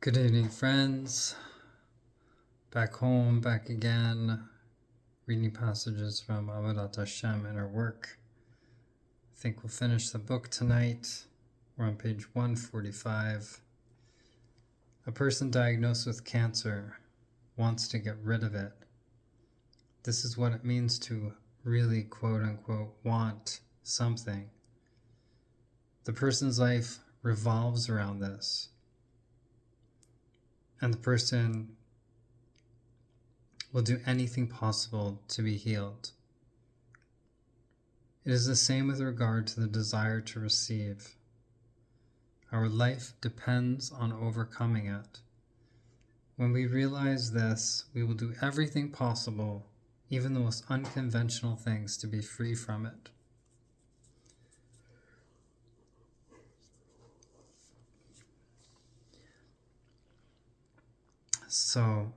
Good evening, friends. Back home, back again, reading passages from Avodat Hashem in our work. I think we'll finish the book tonight. We're on page 145. A person diagnosed with cancer wants to get rid of it. This is what it means to really, quote unquote, want something. The person's life revolves around this. And the person will do anything possible to be healed. It is the same with regard to the desire to receive. Our life depends on overcoming it. When we realize this, we will do everything possible, even the most unconventional things, to be free from it. So,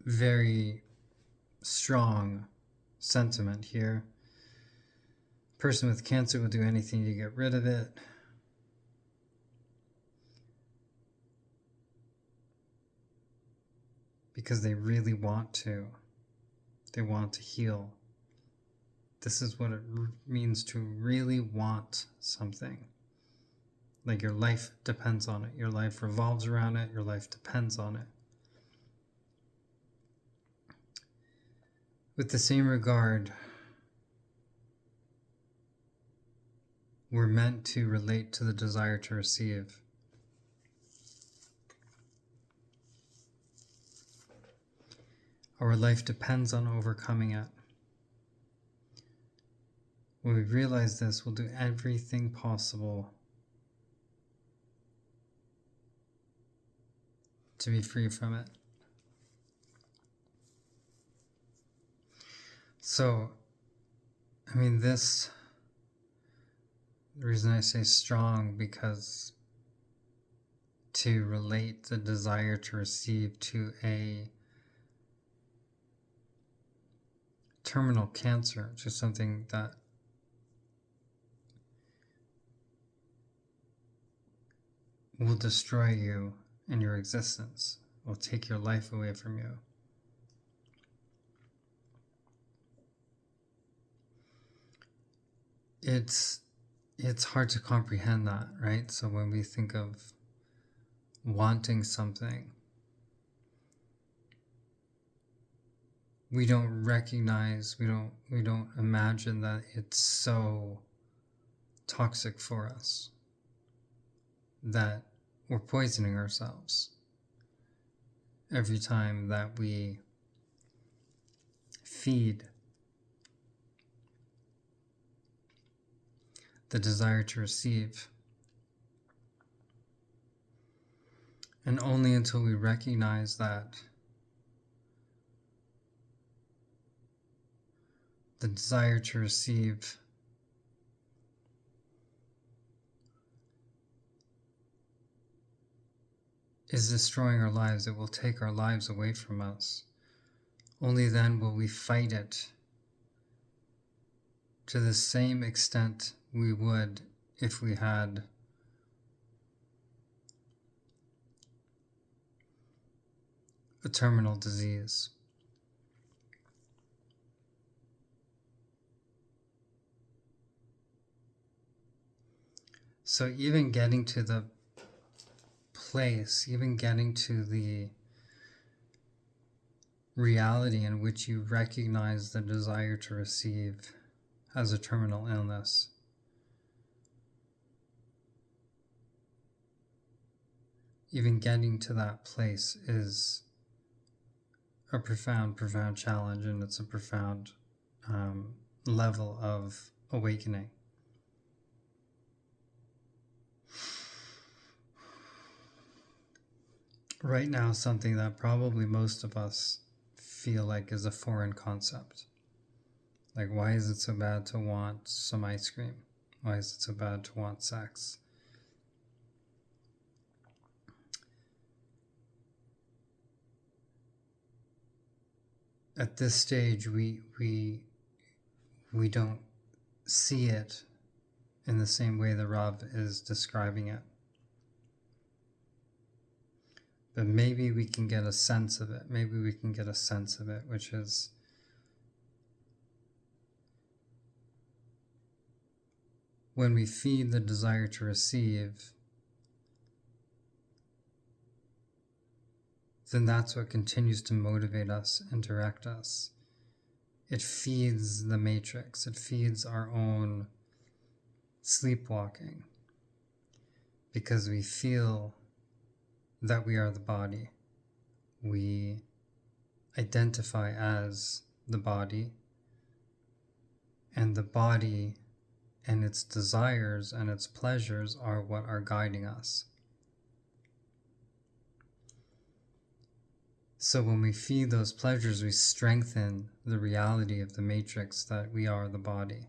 very strong sentiment here. Person with cancer will do anything to get rid of it. Because they really want to. They want to heal. This is what it means to really want something. Like your life depends on it. Your life revolves around it. Your life depends on it. With the same regard, we're meant to relate to the desire to receive. Our life depends on overcoming it. When we realize this, we'll do everything possible to be free from it. So, the reason I say strong, because to relate the desire to receive to a terminal cancer, to something that will destroy you and your existence, will take your life away from you. It's hard to comprehend that, right? So when we think of wanting something, we don't recognize, we don't imagine that it's so toxic for us that we're poisoning ourselves every time that we feed the desire to receive. And only until we recognize that the desire to receive is destroying our lives, it will take our lives away from us. Only then will we fight it to the same extent we would if we had a terminal disease. So even getting to the place, even getting to the reality in which you recognize the desire to receive as a terminal illness, even getting to that place is a profound challenge, and it's a profound level of awakening. Right now, something that probably most of us feel like is a foreign concept. Like, why is it so bad to want some ice cream? Why is it so bad to want sex? At this stage, we don't see it in the same way the Rav is describing it. But maybe we can get a sense of it. Maybe we can get a sense of it, which is when we feed the desire to receive, then that's what continues to motivate us and direct us. It feeds the matrix. It feeds our own sleepwalking, because we feel that we are the body. We identify as the body, and the body and its desires and its pleasures are what are guiding us. So when we feed those pleasures, we strengthen the reality of the matrix that we are the body.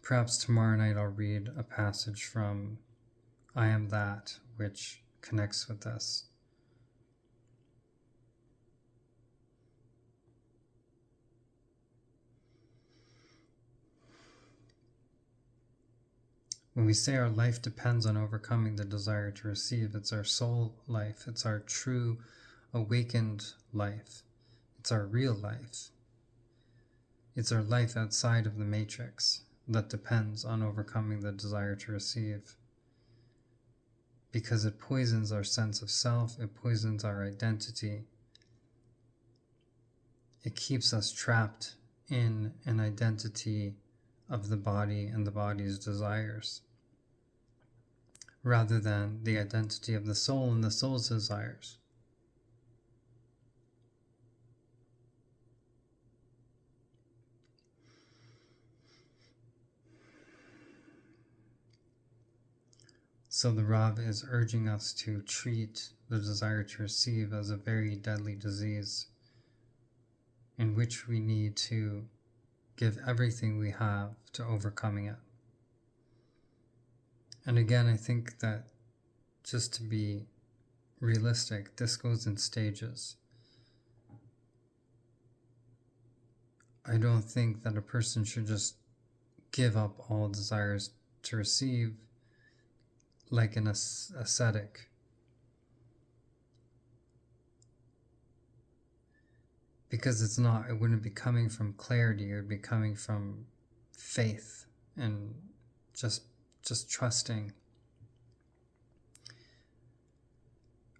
Perhaps tomorrow night I'll read a passage from I Am That, which connects with this. When we say our life depends on overcoming the desire to receive, it's our soul life. It's our true awakened life. It's our real life. It's our life outside of the matrix that depends on overcoming the desire to receive. Because it poisons our sense of self, it poisons our identity. It keeps us trapped in an identity of the body and the body's desires, rather than the identity of the soul and the soul's desires. So the Rav is urging us to treat the desire to receive as a very deadly disease in which we need to give everything we have to overcoming it. And again, I think that, just to be realistic, this goes in stages. I don't think that a person should just give up all desires to receive like an ascetic. Because it wouldn't be coming from clarity, it would be coming from faith and just trusting.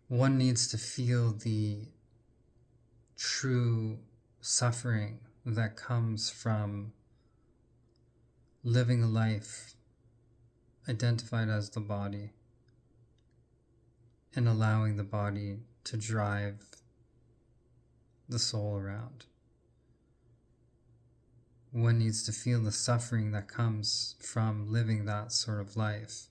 One needs to feel the true suffering that comes from living a life identified as the body and allowing the body to drive the soul around. One needs to feel the suffering that comes from living that sort of life.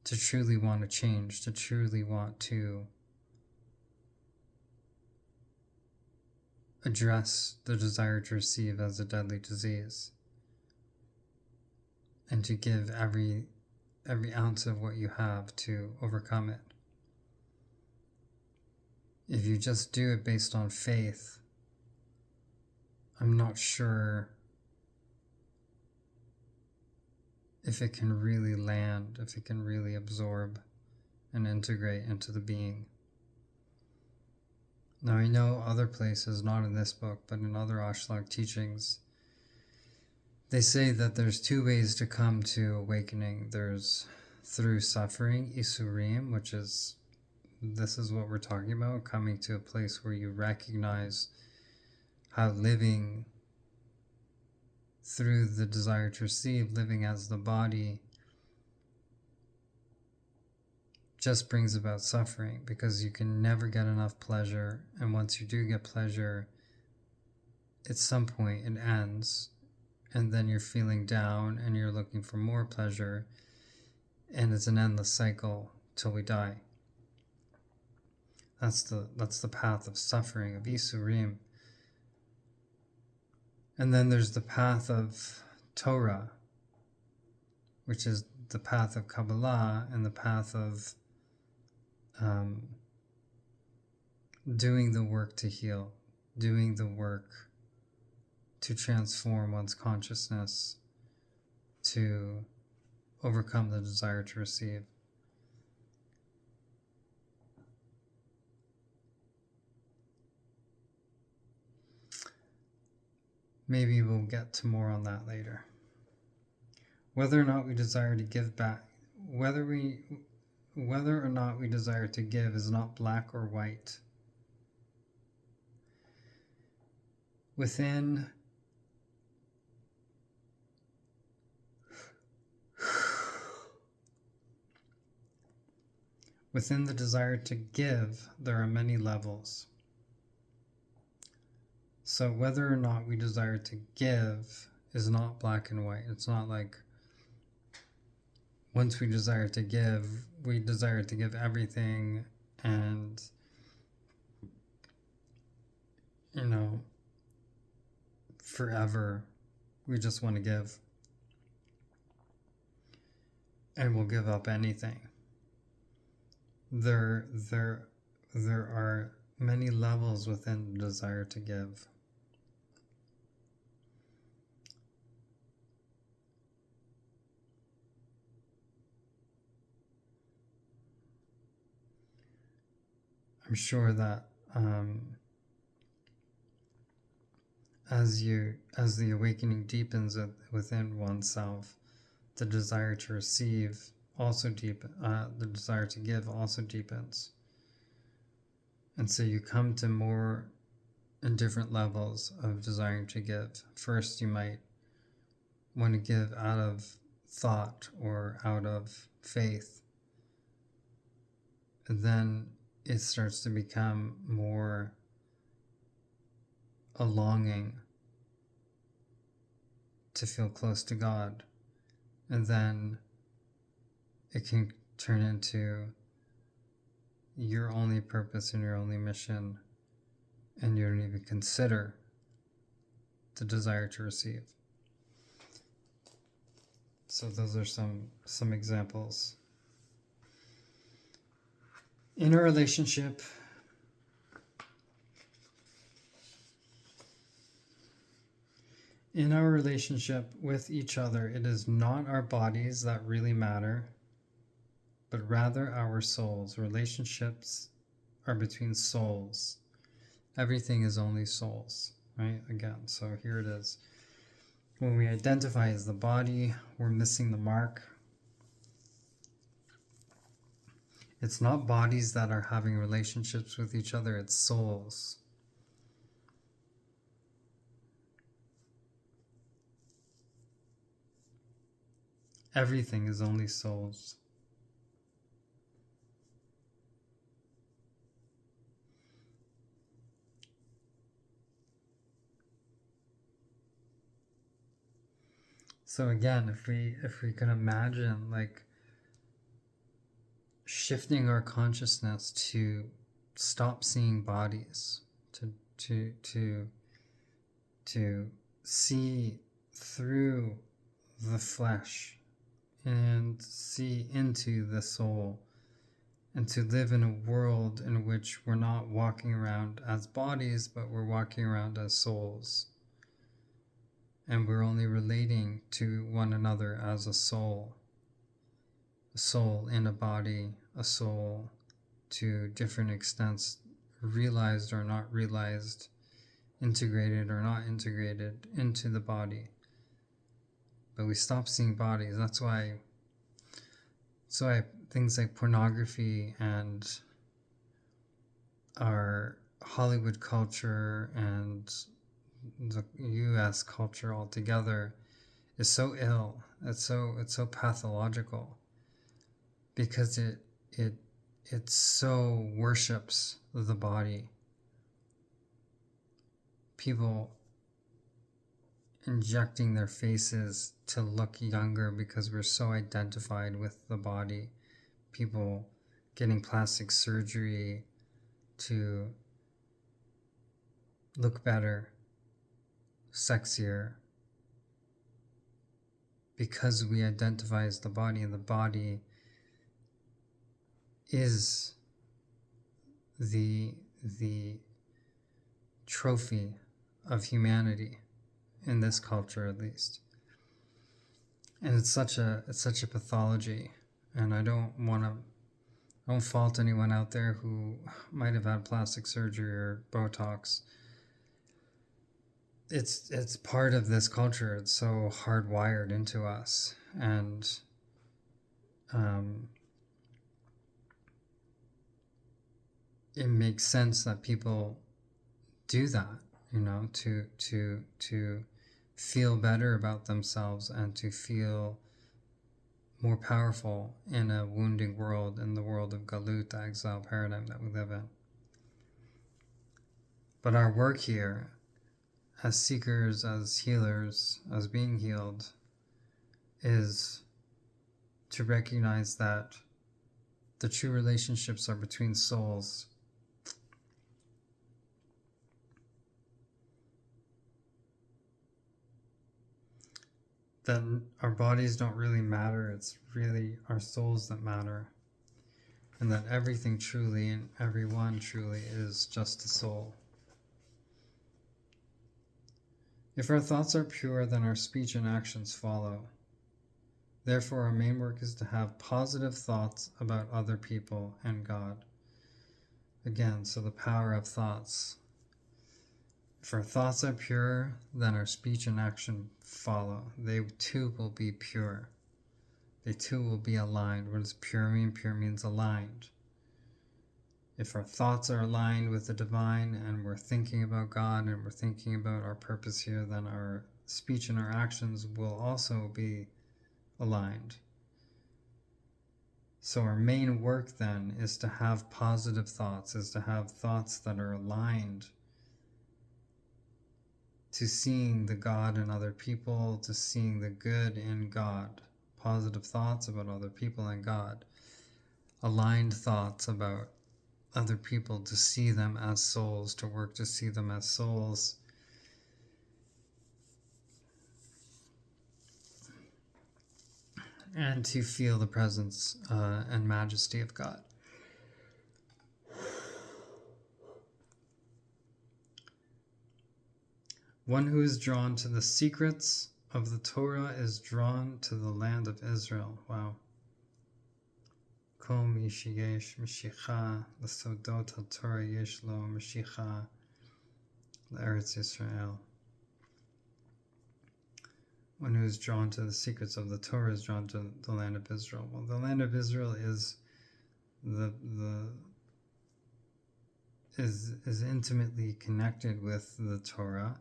To truly want to change, to truly want to address the desire to receive as a deadly disease, and to give every ounce of what you have to overcome it. If you just do it based on faith, I'm not sure if it can really land, if it can really absorb and integrate into the being. Now, I know other places, not in this book, but in other Ashlag teachings, they say that there's two ways to come to awakening. There's through suffering, Isurim, this is what we're talking about, coming to a place where you recognize how living through the desire to receive, living as the body, just brings about suffering, because you can never get enough pleasure, and once you do get pleasure, at some point it ends, and then you're feeling down and you're looking for more pleasure, and it's an endless cycle till we die. That's the path of suffering, of Isurim. And then there's the path of Torah, which is the path of Kabbalah and the path of doing the work to heal, doing the work to transform one's consciousness, to overcome the desire to receive. Maybe we'll get to more on that later. Whether or not we desire to give back, whether or not we desire to give is not black or white. Within the desire to give, there are many levels. So whether or not we desire to give is not black and white. It's not like once we desire to give everything and, forever we just want to give. And we'll give up anything. There are many levels within the desire to give. I'm sure that as the awakening deepens within oneself, the desire to receive also the desire to give also deepens. And so you come to more and different levels of desiring to give. First, you might want to give out of thought or out of faith. And then it starts to become more a longing to feel close to God. And then it can turn into your only purpose and your only mission, and you don't even consider the desire to receive. So those are some examples. In a relationship, with each other, it is not our bodies that really matter, but rather our souls. Relationships are between souls. Everything is only souls, right? Again, so here it is. When we identify as the body, we're missing the mark. It's not bodies that are having relationships with each other, it's souls. Everything is only souls. So again, if we can imagine like shifting our consciousness to stop seeing bodies, to see through the flesh and see into the soul, and to live in a world in which we're not walking around as bodies, but we're walking around as souls. And we're only relating to one another as a soul in a body, a soul to different extents, realized or not realized, integrated or not integrated into the body. But we stop seeing bodies. That's why things like pornography and our Hollywood culture and the US culture altogether is so ill. It's so pathological, because it so worships the body. People injecting their faces to look younger because we're so identified with the body. People getting plastic surgery to look better, sexier. because we identify as the body, and the body is the trophy of humanity in this culture, at least. And it's such a pathology, and I don't fault anyone out there who might have had plastic surgery or Botox. It's part of this culture. It's so hardwired into us, and it makes sense that people do that, to feel better about themselves and to feel more powerful in a wounding world, in the world of Galut, the exile paradigm that we live in. But our work here, as seekers, as healers, as being healed, is to recognize that the true relationships are between souls. That our bodies don't really matter, it's really our souls that matter. And that everything truly and everyone truly is just a soul. If our thoughts are pure, then our speech and actions follow. Therefore, our main work is to have positive thoughts about other people and God. Again, so the power of thoughts. If our thoughts are pure, then our speech and action follow. They too will be pure. They too will be aligned. What does pure mean? Pure means aligned. If our thoughts are aligned with the divine and we're thinking about God and we're thinking about our purpose here, then our speech and our actions will also be aligned. So our main work then is to have positive thoughts, is to have thoughts that are aligned to seeing the God in other people, to seeing the good in God. Positive thoughts about other people and God. Aligned thoughts about other people, to see them as souls, to work to see them as souls. And to feel the presence and majesty of God. One who is drawn to the secrets of the Torah is drawn to the land of Israel. Wow. Kol mi sheyesh Mashiach l'sodot haTorah yesh lo Mashiach l'Eretz Yisrael. One who is drawn to the secrets of the Torah is drawn to the land of Israel. Well, the land of Israel is is intimately connected with the Torah.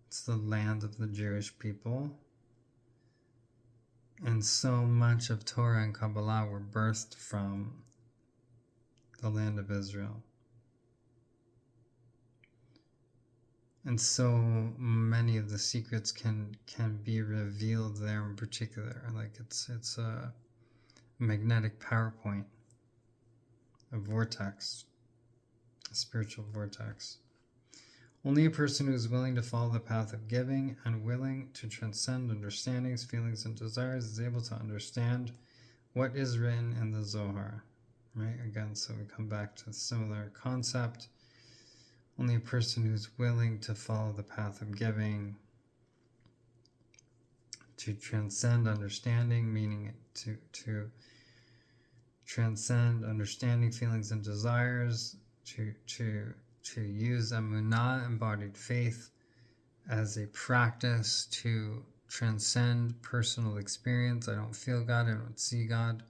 It's the land of the Jewish people. And so much of Torah and Kabbalah were birthed from the land of Israel. And so many of the secrets can be revealed there in particular. Like it's a magnetic PowerPoint, a vortex, a spiritual vortex. Only a person who is willing to follow the path of giving and willing to transcend understandings, feelings, and desires is able to understand what is written in the Zohar. Right? Again, so we come back to a similar concept. Only a person who is willing to follow the path of giving, to transcend understanding, meaning to transcend understanding, feelings, and desires, to use emunah, embodied faith, as a practice to transcend personal experience. I don't feel God, I don't see God.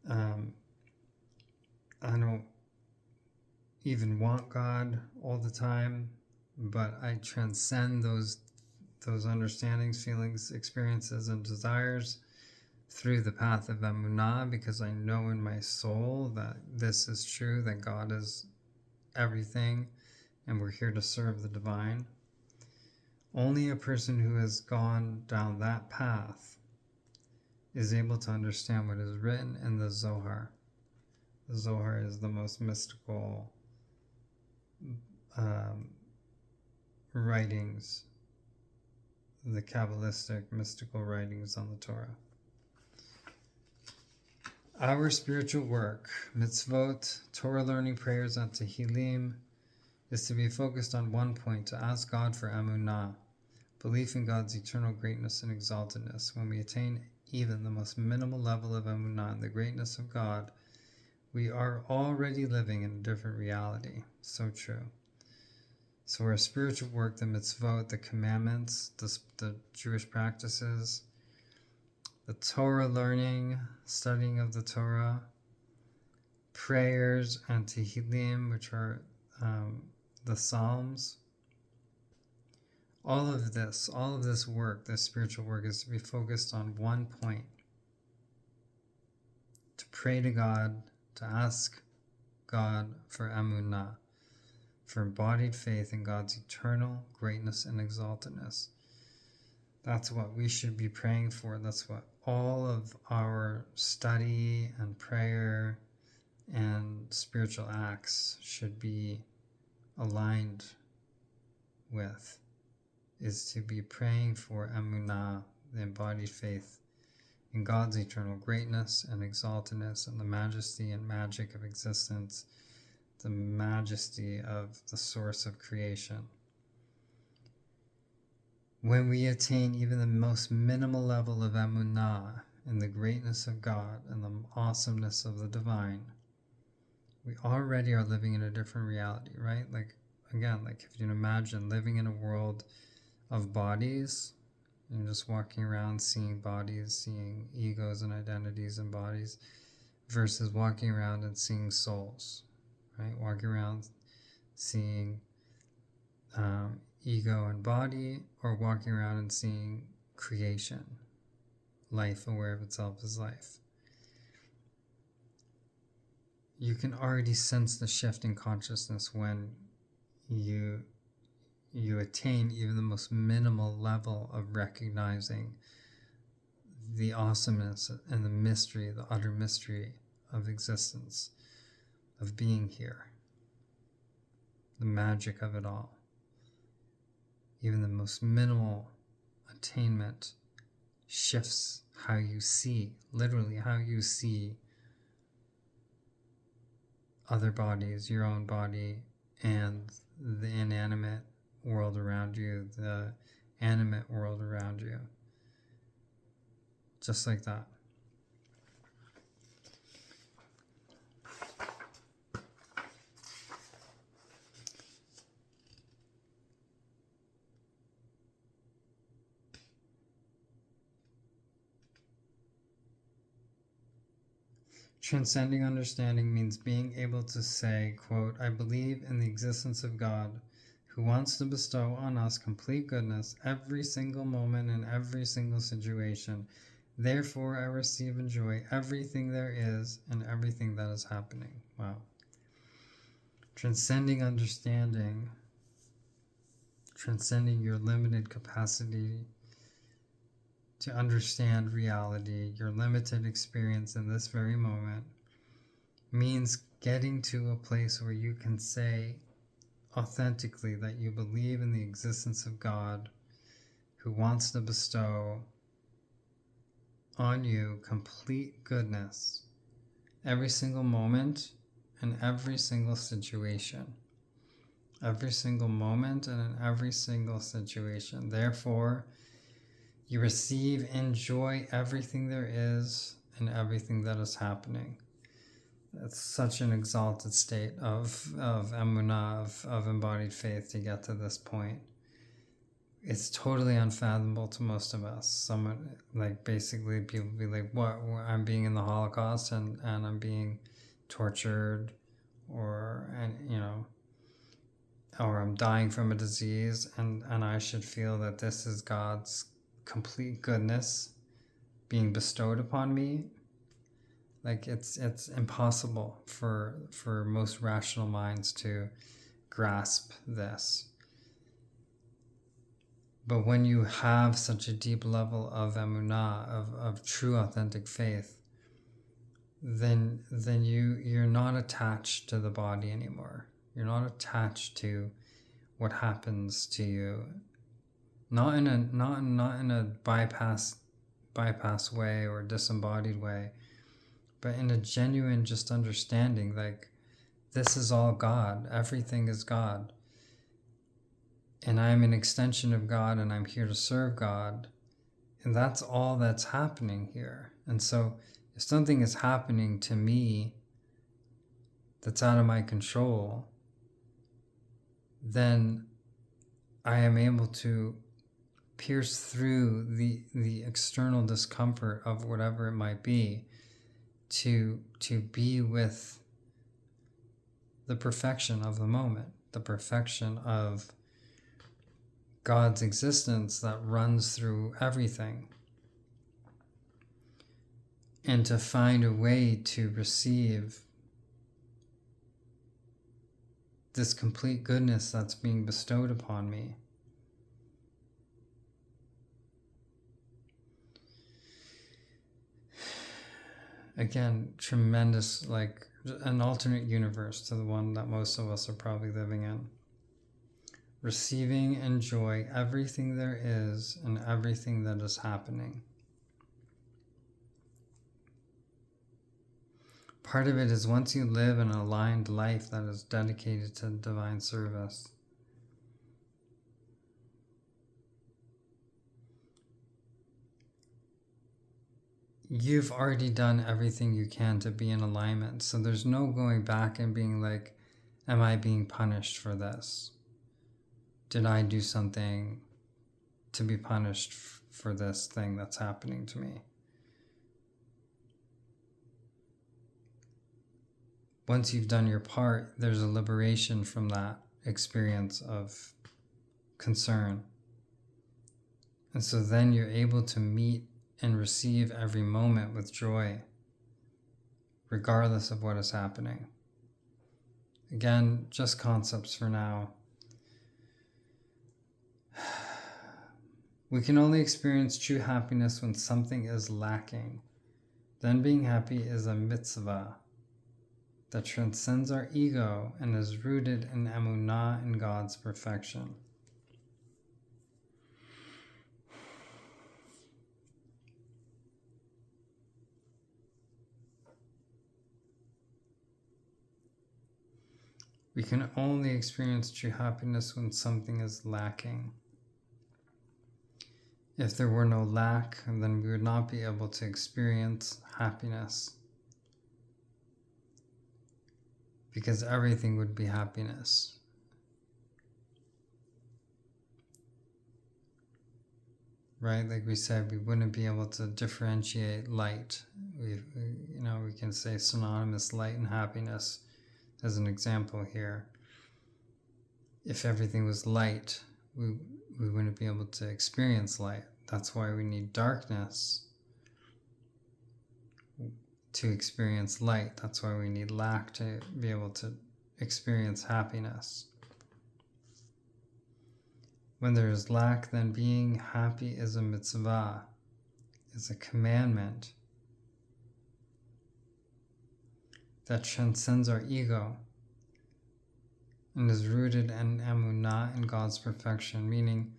I don't even want God all the time, but I transcend those understandings, feelings, experiences, and desires through the path of emunah, because I know in my soul that this is true, that God is everything, and we're here to serve the divine. Only a person who has gone down that path is able to understand what is written in the Zohar. The Zohar is the most mystical writings the Kabbalistic mystical writings on the Torah. Our spiritual work, mitzvot, Torah learning, prayers, and tehillim, is to be focused on one point, to ask God for emunah, belief in God's eternal greatness and exaltedness. When we attain even the most minimal level of emunah in the greatness of God, we are already living in a different reality. So true. So our spiritual work, the mitzvot, the commandments, the Jewish practices, the Torah learning, studying of the Torah, prayers and tehillim, which are the Psalms. All of this work, this spiritual work, is to be focused on one point. To pray to God, to ask God for emunah, for embodied faith in God's eternal greatness and exaltedness. That's what we should be praying for. That's what all of our study and prayer and spiritual acts should be aligned with, is to be praying for emunah, the embodied faith in God's eternal greatness and exaltedness and the majesty and magic of existence, the majesty of the source of creation. When we attain even the most minimal level of emunah in the greatness of God and the awesomeness of the divine, we already are living in a different reality, right? Like, again, like if you can imagine living in a world of bodies, and just walking around seeing bodies, seeing egos and identities and bodies, versus walking around and seeing souls, right? Walking around seeing ego and body, or walking around and seeing creation, life aware of itself as life. You can already sense the shift in consciousness when you attain even the most minimal level of recognizing the awesomeness and the mystery, the utter mystery of existence, of being here, the magic of it all. Even the most minimal attainment shifts how you see, literally how you see other bodies, your own body, and the inanimate world around you, the animate world around you. Just like that. Transcending understanding means being able to say, quote, I believe in the existence of God, who wants to bestow on us complete goodness every single moment in every single situation. Therefore, I receive and enjoy everything there is and everything that is happening. Wow. Transcending understanding, transcending your limited capacity to understand reality, your limited experience in this very moment, means getting to a place where you can say authentically that you believe in the existence of God, who wants to bestow on you complete goodness every single moment and every single situation. Every single moment and in every single situation. Therefore, you receive, enjoy everything there is and everything that is happening. It's such an exalted state of emunah, of embodied faith to get to this point. It's totally unfathomable to most of us. Someone, like, basically people be like, what, I'm being in the Holocaust and I'm being tortured, or I'm dying from a disease, and I should feel that this is God's complete goodness being bestowed upon me. Like, it's impossible for most rational minds to grasp this. But when you have such a deep level of emunah, of true authentic faith, then you're not attached to the body anymore. You're not attached to what happens to you not in a bypass way or disembodied way, but in a genuine just understanding, like, this is all God, everything is God, and I'm an extension of God, and I'm here to serve God, and that's all that's happening here. And so if something is happening to me that's out of my control, then I am able to pierce through the external discomfort of whatever it might be to be with the perfection of the moment, the perfection of God's existence that runs through everything, and to find a way to receive this complete goodness that's being bestowed upon me. Again, tremendous, like an alternate universe to the one that most of us are probably living in. Receiving and joy everything there is and everything that is happening. Part of it is once you live an aligned life that is dedicated to divine service, you've already done everything you can to be in alignment. So there's no going back and being like, am I being punished for this? Did I do something to be punished for this thing that's happening to me? Once you've done your part, there's a liberation from that experience of concern. And so then you're able to meet and receive every moment with joy, regardless of what is happening. Again, just concepts for now. We can only experience true happiness when something is lacking. Then being happy is a mitzvah that transcends our ego and is rooted in emunah, in God's perfection. We can only experience true happiness when something is lacking. If there were no lack, then we would not be able to experience happiness, because everything would be happiness. Right? Like we said, we wouldn't be able to differentiate light. We can say synonymous light and happiness as an example here. If everything was light, we wouldn't be able to experience light. That's why we need darkness to experience light. That's why we need lack to be able to experience happiness. When there is lack, then being happy is a mitzvah, is a commandment that transcends our ego and is rooted in emunah, in God's perfection, meaning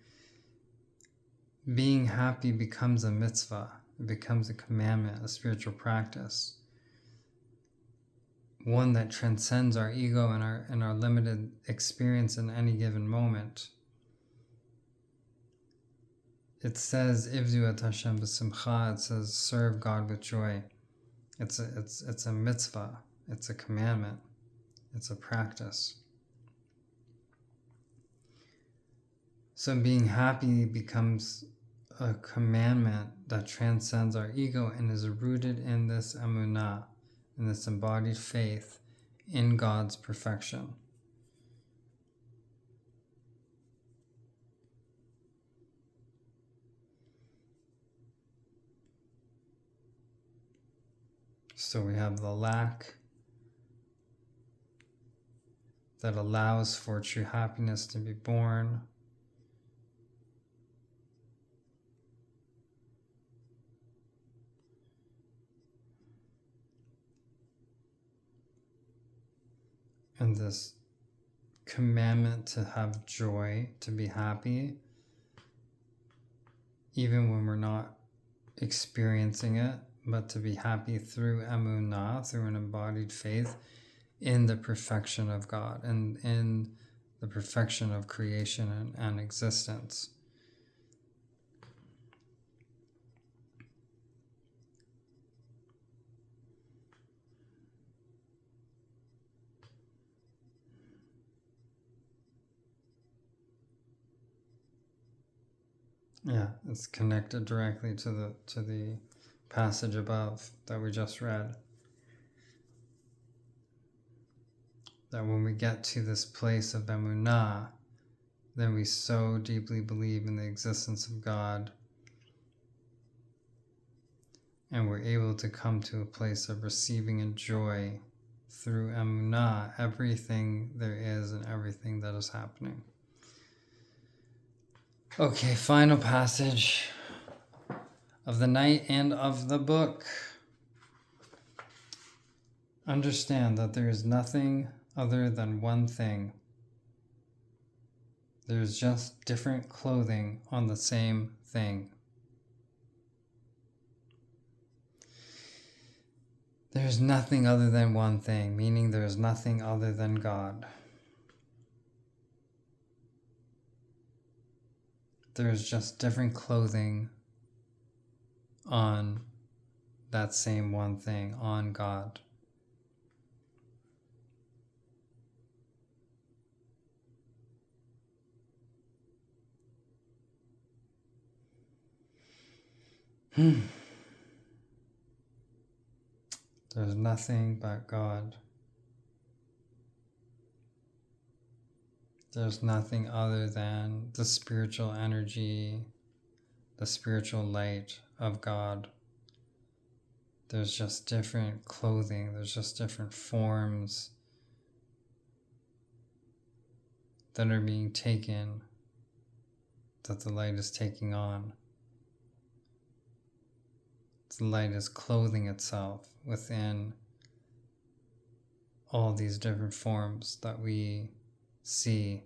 being happy becomes a mitzvah, it becomes a commandment, a spiritual practice, one that transcends our ego and our limited experience in any given moment. It says, Ivdu et Hashem b'simcha, it says, serve God with joy. It's a mitzvah, it's a commandment, it's a practice. So being happy becomes a commandment that transcends our ego and is rooted in this emunah, in this embodied faith in God's perfection. So we have the lack that allows for true happiness to be born. And this commandment to have joy, to be happy, even when we're not experiencing it, but to be happy through emunah, through an embodied faith in the perfection of God and in the perfection of creation and existence. Yeah, it's connected directly to the passage above that we just read. That when we get to this place of emunah, then we so deeply believe in the existence of God, and we're able to come to a place of receiving in joy through emunah everything there is and everything that is happening. Okay, final passage of the night and of the book. Understand that there is nothing other than one thing. There's just different clothing on the same thing. There's nothing other than one thing, meaning there's nothing other than God. There's just different clothing on that same one thing, on God. There's nothing but God. There's nothing other than the spiritual energy, the spiritual light of God. There's just different clothing, there's just different forms that are being taken, that the light is taking on. The light is clothing itself within all these different forms that we see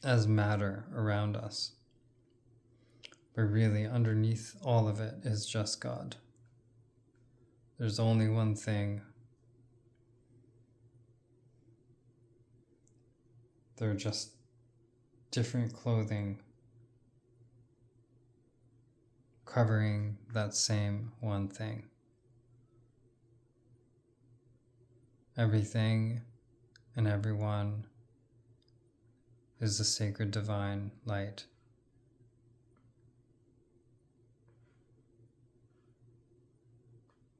as matter around us. But really, underneath all of it is just God. There's only one thing. They're just different clothing covering that same one thing. Everything and everyone is the sacred divine light.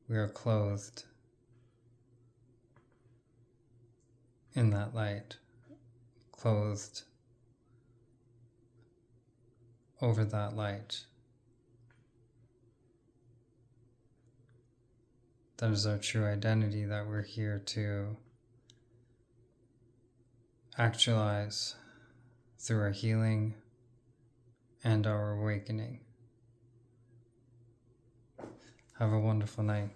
We are clothed in that light, clothed over that light. That is our true identity that we're here to actualize through our healing and our awakening. Have a wonderful night.